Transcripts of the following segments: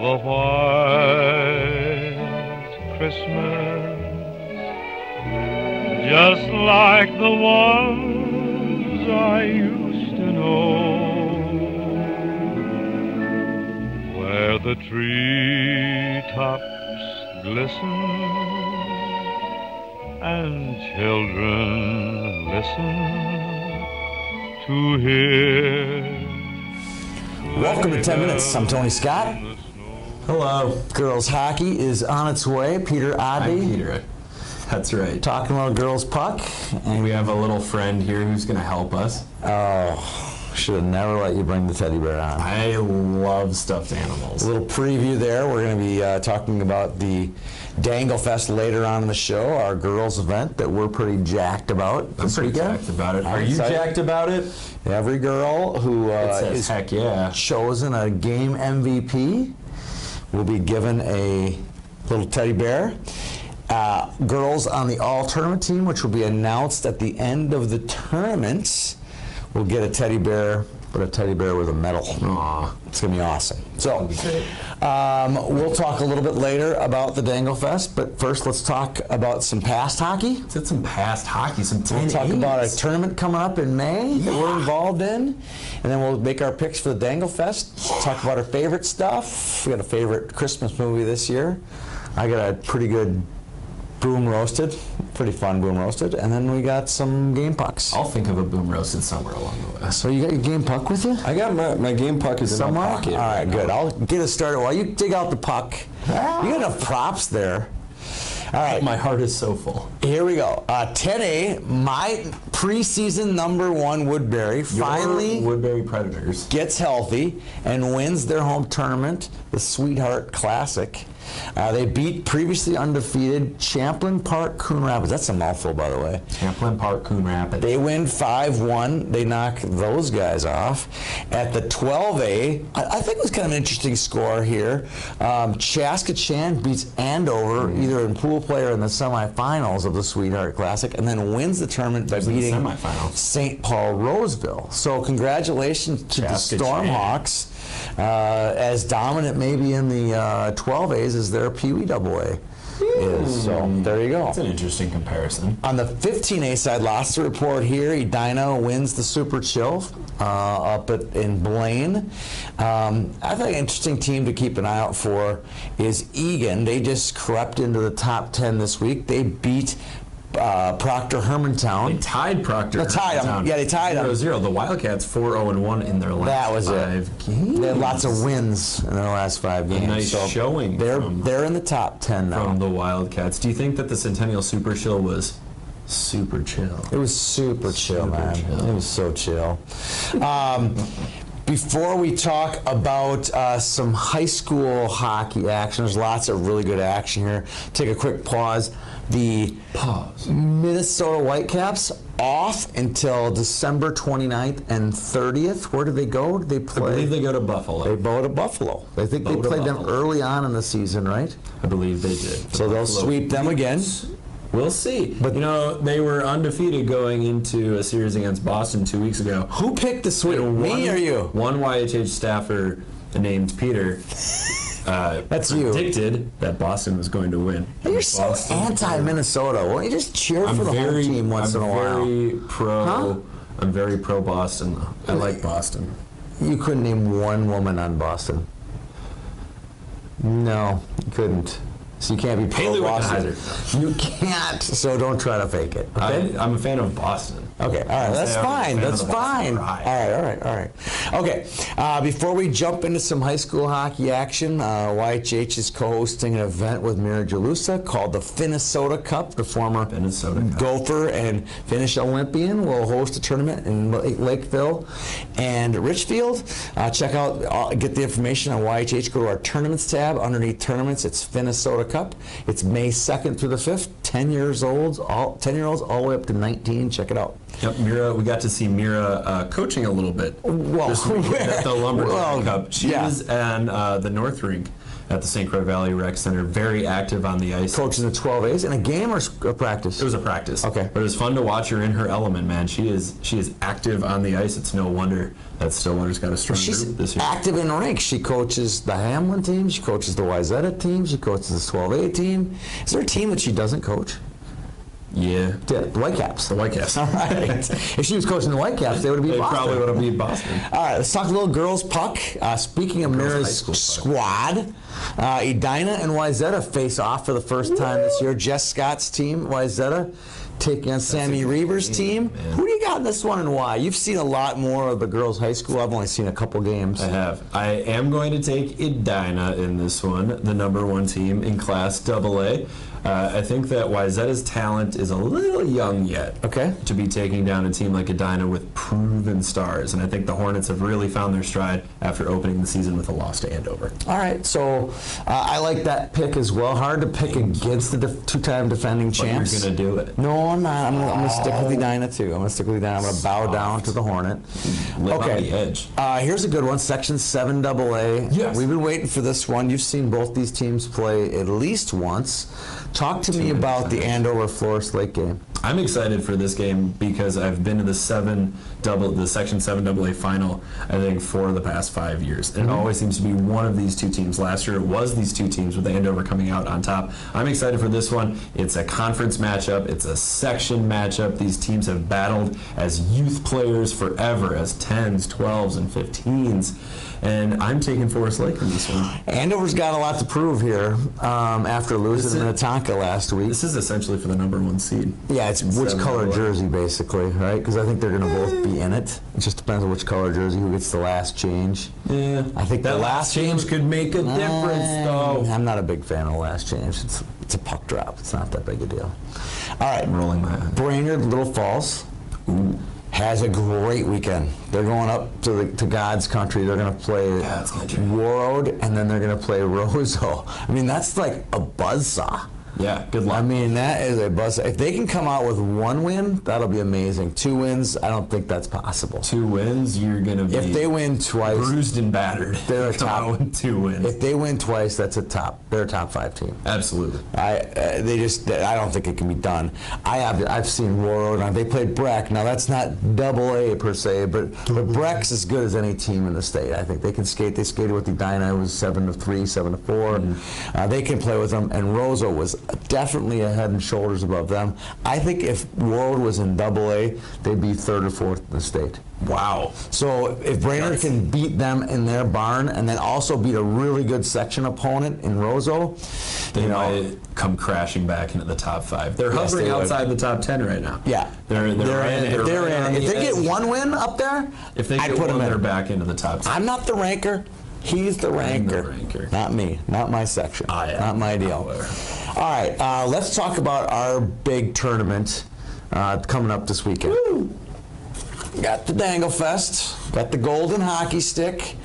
a white Christmas, just like the ones I used to know, where the treetops glisten and children listen to hear. Welcome to 10 Minutes. I'm Tony Scott. Hello. Girls hockey is on its way. Peter Oddie. I'm Peter. That's right. Talking about girls puck. And we have a little friend here who's going to help us. Oh, should have never let you bring the teddy bear on. I love stuffed animals. A little preview there. We're going to be talking about the Dangle Fest later on in the show, our girls event that we're pretty jacked about this I'm pretty weekend. jacked about it. I'm Are you excited. jacked about it? Every girl who is heck yeah. chosen a game MVP will be given a little teddy bear. Girls on the all-tournament team, which will be announced at the end of the tournament, will get a teddy bear, but a teddy bear with a medal. Aww. It's going to be awesome. So, we'll talk a little bit later about the Dangle Fest, but first let's talk about some past hockey. Let's get some past hockey, some 10 We'll talk about a tournament coming up in May that we're involved in, and then we'll make our picks for the Dangle Fest, talk about our favorite stuff. We got a favorite Christmas movie this year. I got a pretty good boom roasted, pretty fun boom roasted, and then we got some game pucks. I'll think of a boom roasted somewhere along the way. So you got your game puck with you? I got my game puck is Somewhere? in my pocket. All right, good. I'll get us started while you dig out the puck. You got enough props there. All right. My heart is so full. Here we go. 10A, my preseason #1 Woodbury finally Woodbury Predators gets healthy and wins their home tournament, the Sweetheart Classic. They beat previously undefeated Champlain Park Coon Rapids. That's a mouthful, by the way. Champlain Park Coon Rapids. They win 5-1. They knock those guys off. At the 12A, I think it was kind of an interesting score here. Chaskatchan beats Andover, either in pool play or in the semifinals of the Sweetheart Classic, and then wins the tournament by beating St. Paul Roseville. So congratulations to the Stormhawks. As dominant maybe in the 12As as their Pee Wee AA is. So there you go. That's an interesting comparison. On the 15A side, lots to report here. Edina wins the Super Chill up in Blaine. I think an interesting team to keep an eye out for is Egan. They just crept into the top 10 this week. They beat Proctor Hermantown. They tied Proctor. They tied them. Yeah, they tied them. 0-0. The Wildcats 4-0-1 in their last 5 games. They had lots of wins in their last 5 games. A nice showing. They're in the top 10 now. From the Wildcats. Do you think that the Centennial Super Chill was super chill? It was super chill, man. It was so chill. Before we talk about some high school hockey action, there's lots of really good action here. Take a quick pause. The Minnesota Whitecaps off until December 29th and 30th. Where do they go? Do they play? I believe they go to Buffalo. They go to Buffalo. I think they played them early on in the season, right? I believe they did. So they'll sweep them again. We'll see. But you know, they were undefeated going into a series against Boston 2 weeks ago. Who picked the sweep? Me or you? One YHH staffer named Peter predicted that Boston was going to win. You're so anti-Minnesota. Why don't you just cheer for the home team once in a while? I'm very pro Boston, though. I like Boston. You couldn't name one woman on Boston. No, you couldn't. So you can't be pro Boston. You can't, so don't try to fake it. Okay? I'm a fan of Boston. Okay, all right, that's fine. That's fine. All right. Okay, before we jump into some high school hockey action, YHH is co-hosting an event with Mira Jalusa called the Finnesota Cup. The former Gopher and Finnish Olympian will host a tournament in Lakeville and Richfield. Check out, get the information on YHH. Go to our tournaments tab. Underneath tournaments, it's Finnesota Cup. It's May 2nd through the 5th. 10-year-olds all the way up to 19. Check it out. Yep, Mira. We got to see Mira coaching a little bit this weekend at the Lumberjack Cup. She was in the North Rink at the St. Croix Valley Rec Center. Very active on the ice. Coaching the 12As in a game or a practice? It was a practice. Okay. But it was fun to watch her in her element, man. She is active on the ice. It's no wonder that Stillwater's got a strong group this year. Active in ranks. She coaches the Hamlin team. She coaches the Wayzata team. She coaches the 12A team. Is there a team that she doesn't coach? Yeah. The Whitecaps. The Whitecaps. All right. If she was coaching the Whitecaps, they would have beat They Boston. probably would have beat Boston. All right, let's talk a little girls puck. Speaking of Girls high Mira's school puck. squad, Edina and Wayzata face off for the first time this year. Jess Scott's team, Wayzata, taking on Sammy Reber's team. man. Who do you got in this one and why? You've seen a lot more of the girls' high school. I've only seen a couple games. I have. I am going to take Edina in this one, the #1 team in Class AA. I think that Wayzata's talent is a little young yet. Okay. To be taking down a team like Edina with proven stars, and I think the Hornets have really found their stride after opening the season with a loss to Andover. All right, so I like that pick as well. Hard to pick against the two-time defending But champs. you're going to do it. No, I'm not. I'm gonna stick with Edina too. I'm gonna stick with Edina. I'm gonna bow down to the Hornet. Live on the edge. Here's a good one. Section 7AA. Yes. We've been waiting for this one. You've seen both these teams play at least once. Talk to me about the Andover Florist Lake game. I'm excited for this game because I've been to the Section 7AA final, I think, for the past 5 years. And it always seems to be one of these two teams. Last year it was these two teams with Andover coming out on top. I'm excited for this one. It's a conference matchup. It's a section matchup. These teams have battled as youth players forever, as 10s, 12s, and 15s. And I'm taking Forest Lake in this one. Andover's got a lot to prove here after losing to Minnetonka last week. This is essentially for the #1 seed. Yeah, it's which 7AA. color jersey, basically, right? Because I think they're going to both be in it. It just depends on which color jersey, who gets the last change. Yeah, I think that the last change could make a difference, though. I'm not a big fan of the last change. It's a puck drop. It's not that big a deal. All right, I'm rolling my eyes. Brainerd Little Falls has a great weekend. They're going up to God's country. They're going to play God's country. Warroad, and then they're going to play Roseau. I mean, that's like a buzzsaw. Yeah, good luck. I mean, that is a buzz. If they can come out with one win, that'll be amazing. 2 wins, I don't think that's possible. 2 wins, you're going to be If they win twice, bruised and battered. They're a Come top. out with 2 wins. if they win twice, they're a top 5 team. Absolutely. I don't think it can be done. I've seen Warroad, and they played Breck. Now that's not AA per se, but Breck's as good as any team in the state. I think they can skate. They skated with Edina. It was 7-3, 7-4. They can play with them, and Roseau was definitely a head and shoulders above them. I think if Warroad was in AA, they'd be 3rd or 4th in the state. Wow. So if Brainerd can beat them in their barn and then also beat a really good section opponent in Roseau, They might come crashing back into the top 5. They're Yes, hovering they would. outside the top 10 right now. yeah, They're in. If they're in, if they get one win up there, If they I'd get put one, them they're in. back into the top 10. I'm not the ranker. He's the ranker. ranker. Not me. Not my section. I am. Not my deal. However. All right, let's talk about our big tournament coming up this weekend. Woo! Got the Dangle Fest. Got the Golden Hockey Stick.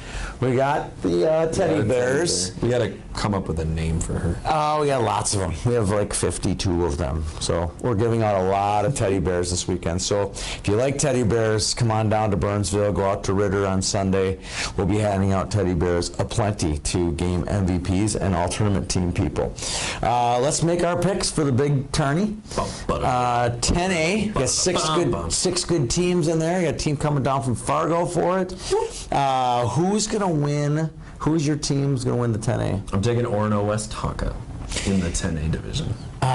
We got the Teddy Bears. We got to come up with a name for her. Oh, we got lots of them. We have like 52 of them. So we're giving out a lot of teddy bears this weekend. So if you like teddy bears, come on down to Burnsville. Go out to Ritter on Sunday. We'll be handing out teddy bears aplenty to game MVPs and all tournament team people. Let's make our picks for the big tourney. 10A. Got six good teams in there. You got a team coming down from Fargo for it. Who's going to win? Who's your team's going to win the 10A? I'm taking Orono West Tonka in the 10A division.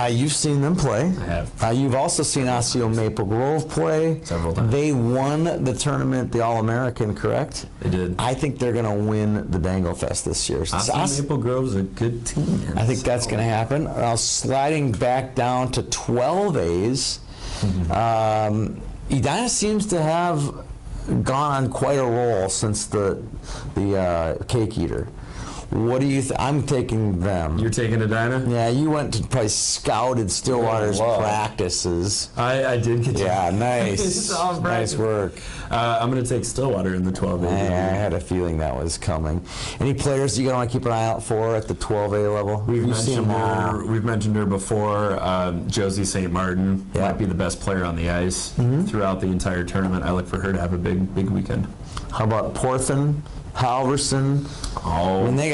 You've seen them play. I have. You've also seen Osseo Maple Grove play. Several times. They won the tournament, the All-American, correct? They did. I think they're going to win the Dangle Fest this year. Osseo Maple Grove's a good team. I think that's going to happen. Sliding back down to 12As, Edina seems to have gone on quite a roll since the Cake Eater. What do you think? I'm taking them. You're taking Edina? Yeah, you went to probably scouted Stillwater's practices. I did get Yeah, nice. It's all Nice practice. work. I'm going to take Stillwater in the 12A. I had a feeling that was coming. Any players you want to keep an eye out for at the 12A level? We've seen them all. We've mentioned her before. Josie St. Martin Yeah. might be the best player on the ice throughout the entire tournament. I look for her to have a big weekend. How about Porthen Halverson. Oh, I mean, they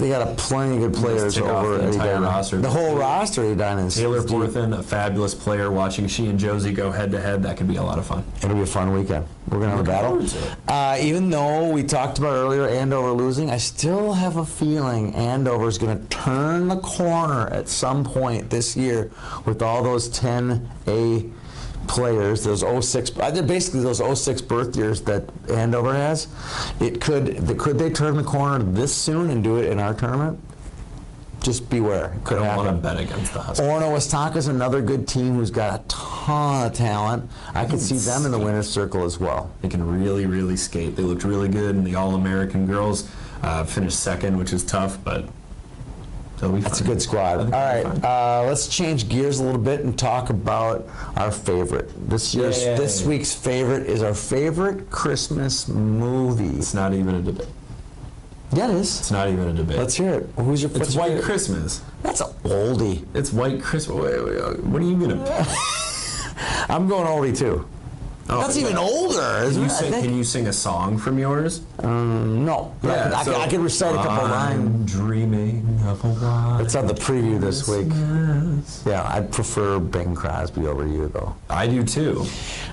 got a plenty of good players tick off over the Eddie entire Dinan. roster. The whole roster, Eddie Dinan. Taylor Forthen, a fabulous player. Watching she and Josie go head-to-head, that could be a lot of fun. It'll be a fun weekend. We're going to have a battle. Looking forward to Even though we talked about earlier Andover losing, I still have a feeling Andover is going to turn the corner at some point this year with all those 10A players, those 06, basically those 06 birth years that Andover has. Could they turn the corner this soon and do it in our tournament? Just beware. It could I don't happen. want to bet against the Huskies. Orono Wastaka is another good team who's got a ton of talent. I could see them in the winner's circle as well. They can really, really skate. They looked really good in the All-American girls. Finished second, which is tough, but they'll be fine. That's a good squad. All right, let's change gears a little bit and talk about our favorite. This week's favorite is our favorite Christmas movie. It's not even a debate. Yeah, it is. It's not even a debate. Let's hear it. Who's your It's White Christmas. That's an oldie. It's White Christmas. Wait, what are you going to I'm going oldie too. Oh, That's even older, isn't it? Can you sing a song from yours? No. But I can recite a couple lines. I'm dreaming of a white It's on the preview this week. Christmas. Yeah, I'd prefer Bing Crosby over you, though. I do too.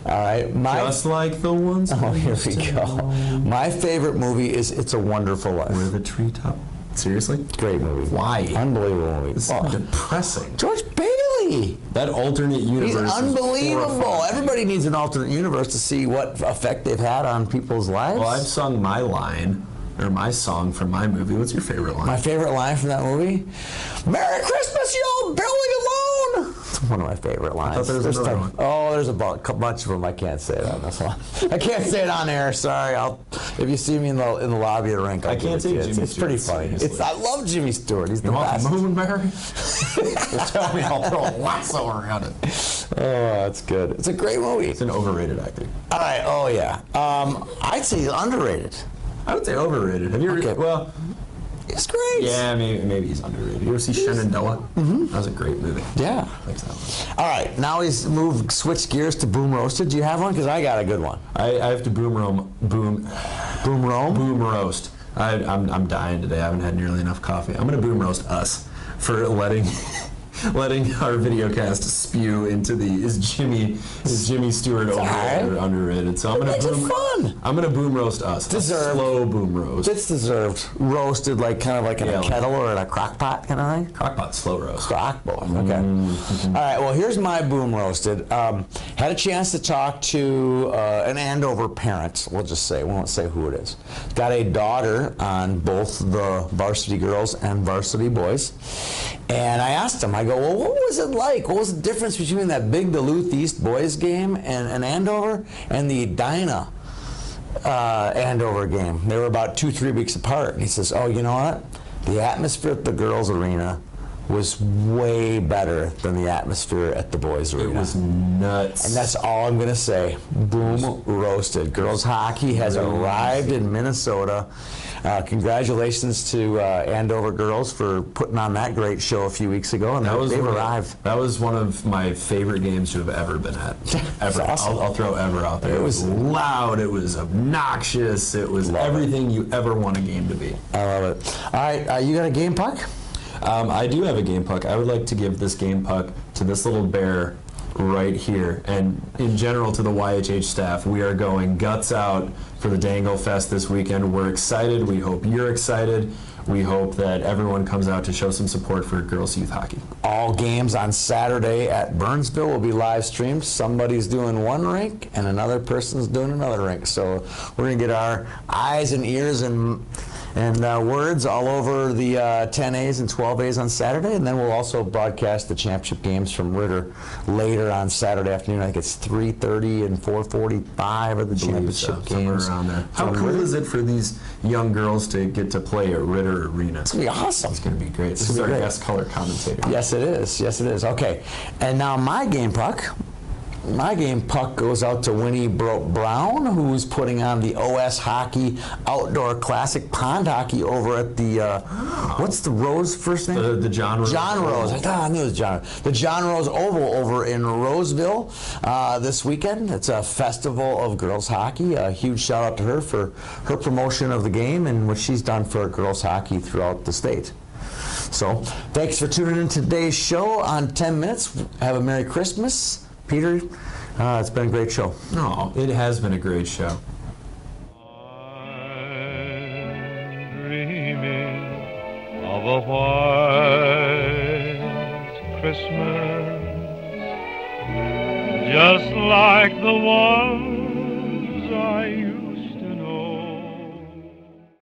All right. Just like the ones. Oh, here we go. My favorite movie is It's a Wonderful Life. Where the treetop. Seriously? Great movie. Why? Unbelievable movie. It's so depressing. George Bailey. That alternate universe. He's unbelievable. Is horrifying. Everybody needs an alternate universe to see what effect they've had on people's lives. Well, I've sung my line, or my song from my movie. What's your favorite line? My favorite line from that movie? Merry Christmas, you old building alone! It's one of my favorite lines. I thought there was another one. Oh, there's a bunch of them. I can't say it on this one. I can't say it on air. Sorry. If you see me in the lobby of the rink, I can't say Jimmy It's pretty Stewart, funny. seriously. I love Jimmy Stewart. He's the You want best. the moon, Barry? Tell me, I'll throw a lasso around it. Oh, that's good. It's a great movie. It's an overrated actor. All right. Oh yeah. I'd say underrated. I would say overrated. Have you ever? Okay. Well, It's great. yeah, maybe he's underrated. You ever see Shenandoah? Mm-hmm. That was a great movie. Yeah. I like that one. All right. Now he's switched gears to Boom Roasted. Do you have one? Because I got a good one. I have to boom roast. I'm dying today. I haven't had nearly enough coffee. I'm gonna boom roast us for letting our video cast spew into the is Jimmy Stewart overrated or underrated. So I'm gonna makes it fun. I'm gonna boom roast us. Deserved. A slow boom roast. It's deserved. Roasted kind of like in a like- kettle or in a crock pot kind of thing. Crockpot slow roast. Crock pot. Okay. All right. Well, here's my boom roasted. Had a chance to talk to an Andover parent. We'll just say. We won't say who it is. Got a daughter on both the varsity girls and varsity boys. And I asked him, I go, well, what was it like? What was the difference between that big Duluth East boys game and Andover and the Edina Andover game? They were about 2-3 weeks apart. And he says, oh, you know what? The atmosphere at the girls' arena was way better than the atmosphere at the boys' arena. It was nuts. And that's all I'm going to say. Boom roasted. Girls hockey has arrived in Minnesota. Congratulations to Andover girls for putting on that great show a few weeks ago, and they've arrived. That was one of my favorite games to have ever been at. Ever. Awesome. I'll throw ever out there. It was loud. It was obnoxious. It was everything you ever want a game to be. I love it. All right, you got a game puck? I do have a game puck. I would like to give this game puck to this little bear right here, and in general to the YHH staff. We are going guts out for the Dangle Fest this weekend. We're excited. We hope you're excited. We hope that everyone comes out to show some support for girls youth hockey. All games on Saturday at Burnsville will be live streamed. Somebody's doing one rink and another person's doing another rink. So we're going to get our eyes and ears and words all over the 10As and 12As on Saturday, and then we'll also broadcast the championship games from Ritter later on Saturday afternoon. I think it's 3:30 and 4:45 of the championship games. Around there. How cool is it for these young girls to get to play at Ritter Arena? It's going to be awesome. It's going to be great. This is our guest color commentator. Yes, it is. Yes, it is. Okay, and now my game puck my game puck goes out to Winnie Brown, who's putting on the OS Hockey Outdoor Classic Pond Hockey over at the, what's the Rose first name? The John Rose. John Rose. I knew it was John. The John Rose Oval over in Roseville this weekend. It's a festival of girls hockey. A huge shout out to her for her promotion of the game and what she's done for girls hockey throughout the state. So, thanks for tuning in to today's show on 10 Minutes. Have a Merry Christmas. Peter, it's been a great show. No, it has been a great show. I'm dreaming of a white Christmas, just like the one